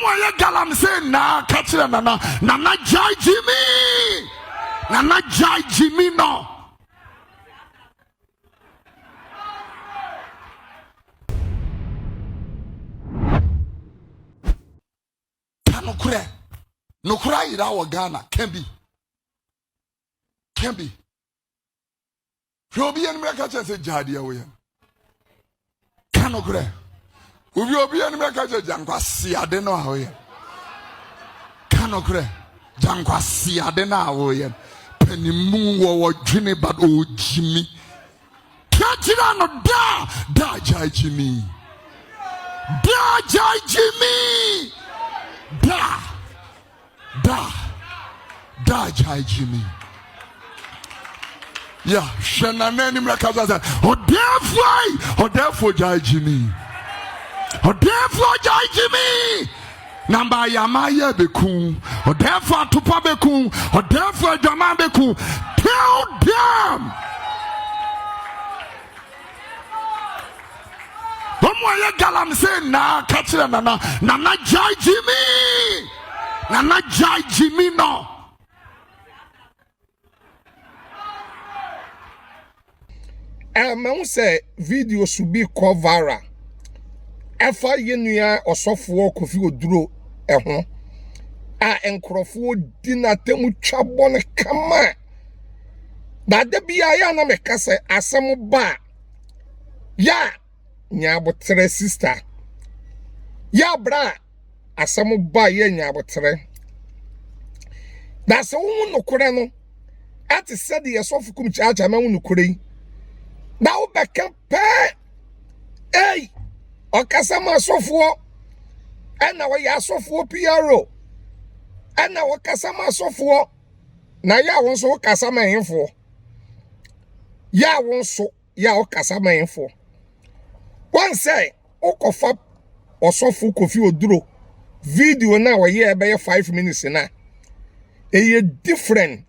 Omo galamse na kachira nana jai Jimmy. Nana jai Jimmy no. Nokura ira wa Ghana can be. Obi en me ka che jadi awe. Kanokura. Obi en me ka che jankwasi ade no awe. Kanokura. Jankwasi ade na awe. Penimu wo dwene bad o Jimmy. Kachira no da jai Jimmy. Da jai Jimmy. Da jai Jimmy. Yeah, Shananani Makaza. Therefore, jai Jimmy. Therefore, jai Jimmy. Namba Yamaya Beku. Therefore, Tupa Beku. Therefore, Jama Beku. Tell them. Omo galam say na kachira nana jai Jimmy. Nana jai Jimmy no. Man say video should be covered. Efa yenua osofo Kofi Oduro eho. A enkrofo dina temu twabone kama. Da de bia ya na meka say asem ba. Ya nyabotre sister. Ya bra asem ba ye nyabotre. Da se wo nokore no. Ati said ye sofu Kumchacha ma wo nokore. Da wo beka pe. Hey, okasama sofuo. Ena wo ya sofuo PRO. Ena wo kasama sofuo. Na ya wonso wo kasama henfo. Ya wonso ya wo kasama henfo. One say, Okofa osofu Kofi Oduro video na wa ye be 5 minutes na. Eye different.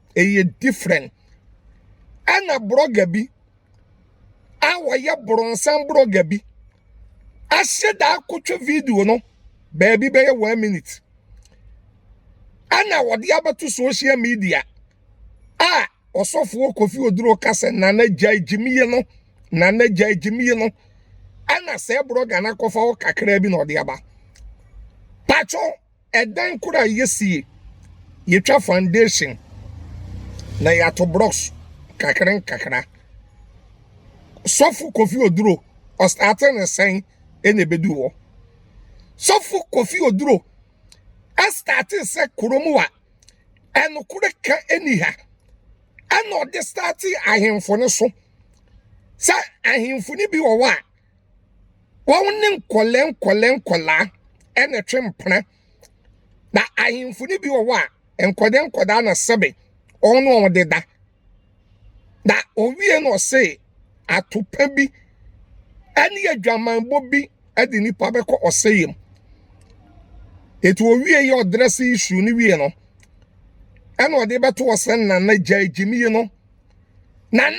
Ana broga bi awa ya bronsan broga bi asheda akotwe video no baby be 1 minute. Ana wodi abatu social media osofu Kofi Oduro kase nana jai Jimmy no. Ana se broga na kofa o kakra bi no de aba. Pacho edan kura yesie. Yetwa foundation na yato blocks kakra. Sofu Kofi Oduro o starting saying ene bedu wo. Sofu Kofi Oduro a starting say kuromu wa eno kure ka eniha. Ano de starting ahemfo ne so. Sa ahemfo ni bi wo wa. Wawne nkola ene twempena na ahemfo ni bi wo wa enkoda na sebe ono on deda da owie no say atopa bi ene adwamanbo bi ade nipa beko oseyem etu owie ye address issue ni wie no ene ode beto osen na jai Jimmy no na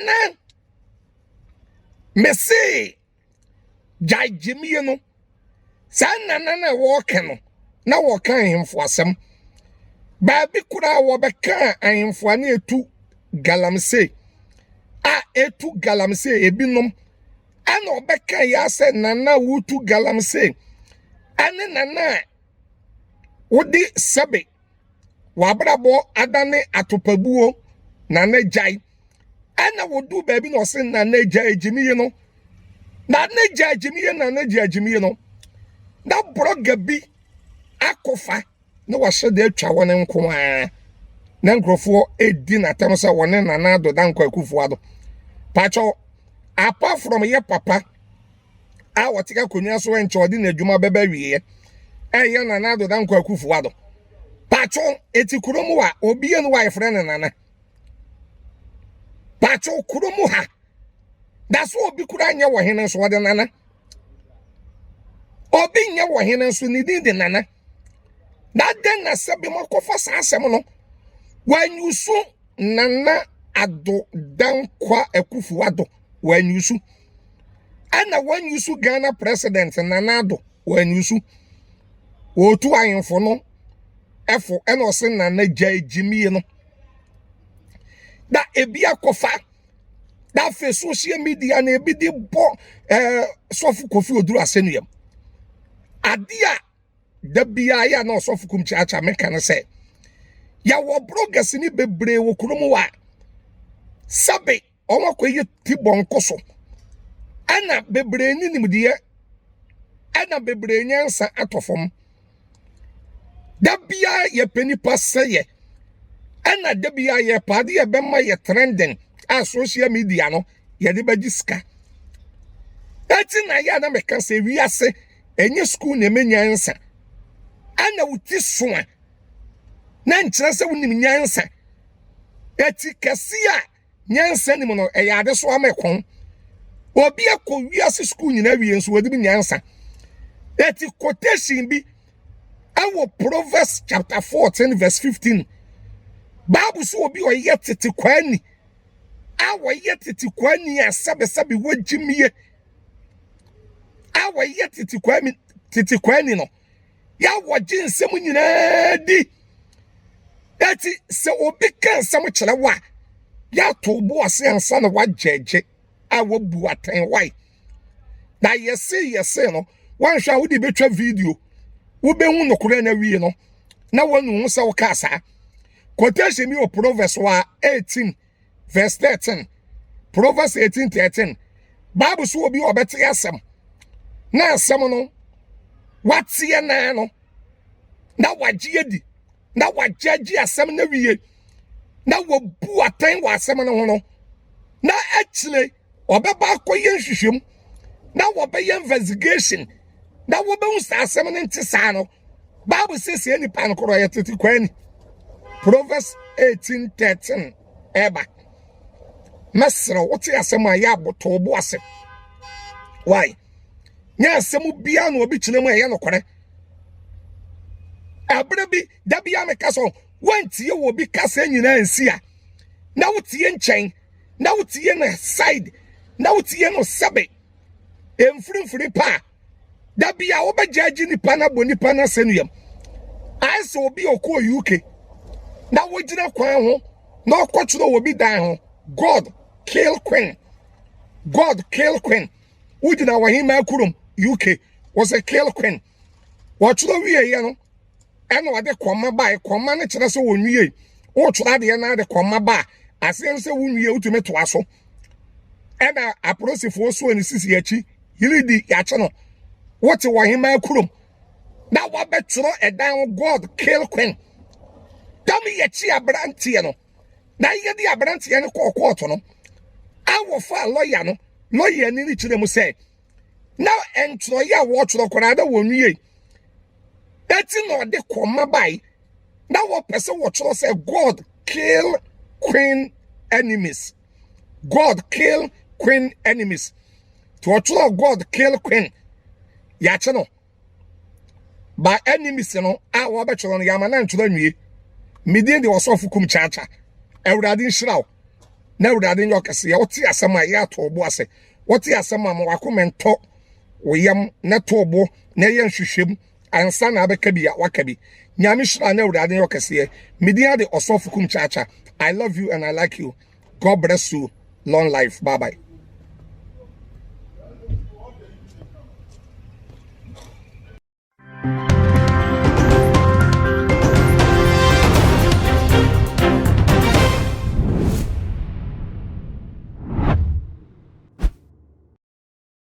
mesi jai Jimmy no san na walk no na walk ahemfo asem Baby kura wo beka ahemfo na etu galamse etu galamse ebinom ana obeka ya se nana wutu galamse ane nana wodi sebe wabrabo adane atopabuo nana jai ana wodu baby no se nana jai Jimmy no nana jai Jimmy no da broga bi akofa no washe de atwa won nko a na nkrofo edi na tam se won na na do dan kwa kufu ado pacho apart from ye papa a wotika konua so enche odi na adwuma beba wiye eye na na do dan kwa kufu ado pacho eti kuromu wa obi enu wa friend na pacho kuromu ha that's obi kura anya wo hene so ode nana obi nya wo hene so ni di nana that then na sabi mo kofa sa asem no wanyusu nana ado dan kwa ekufu ado wanyusu ana wanyusu Ghana president nana ado wanyusu wo tu ayemfo no efo ena ose na na jimi no da ebia kofa da fe social media na ebi di bo sofu Kofi Oduro asenuyam adia da bia ya na sofu Kumchacha meka na se ya wo bloggers ni bebre wo kurum wa sabe onwa koye tibon koso ana bebre ni nimdiye ana bebre nyansa atofom da bia ye penipa seye ana da bia ye pade ye bema ye trending a social media no ye de bagiska ati na ya na meka se wiase enye school na menyansa ana wuti soa na nkyere se wonim nyansa ati kasia nyansa ni mo no e ya de so amekon obi akọ wiase school nyina wie nso wodi nyansa ati quotation bi awo Proverbs chapter 14 verse 15 Bible so obi o yetete kwani awo yetete kwani asabe wajimiye awo yetete kwani tete kwani no ya waje nsem nyina di ati se obi kan nsem kyere wa ya to bo ase ansa na wajeje awo bu atan wai na yesi no wan hwa wo di betwa video wo be hu nokore na wie no na wonu hu se wo ka sa quotation mi o Proverbs wa 18 verse 13 Proverbs 18:13 Bible so obi obete asem na asem no watie na no na wagye di na wagye asem na wie na wo bu atan wa asem no ho no na actually obeba akoye nhwehwem na wo be investigation na wo be hu asem no ntisa no Bible says any pan koro yetete kwani Proverbs 18:13 eba mesro wote asem ya boto bo asem why nya asem bia no obi kina mu ye nokore abrebi da bia me kaso wantie wo bi kasa nyina ansi a na wotie nchen na wotie na side na wotie no sabe emfrimfri pa da bia wo bajaji ni pa na boni pa na senuyam aiso obi okọ UK na wojina kwan ho na okoturo obi dan ho God kill queen wojina wahima kurum UK was a kill queen waturo wie ye no eno ade koma ba koma ne kire so wonwie wo turo ade na ade koma ba asem se wonwie utumi to aso ena aprosifo so ani sisi achi yiridi ya che no wote wahima kurum na wabeturo edan God kill queen dami ye chi abrantie no na ye di abrantie no court no awo fa lawyer no lawyer ni kire mu say now entro ya wo tro kora da wonwie eti no de koma bai na wo pese wo tro say God kill queen enemies to tro God kill queen ya che no by enemies no a wo be tro no ya ma na ntro nwie midin de osofu Kumchacha ewrade nhiraw na ewrade nyokese ya woti asema ya to obo ase woti asema ma wakomento woyam na to obo na ye nhwehwem ansa na abeka bia wakabi nyame hira na ewrade nyokese midin de osofu Kumchacha. I love you and I like you. God bless you. Long life. Bye bye.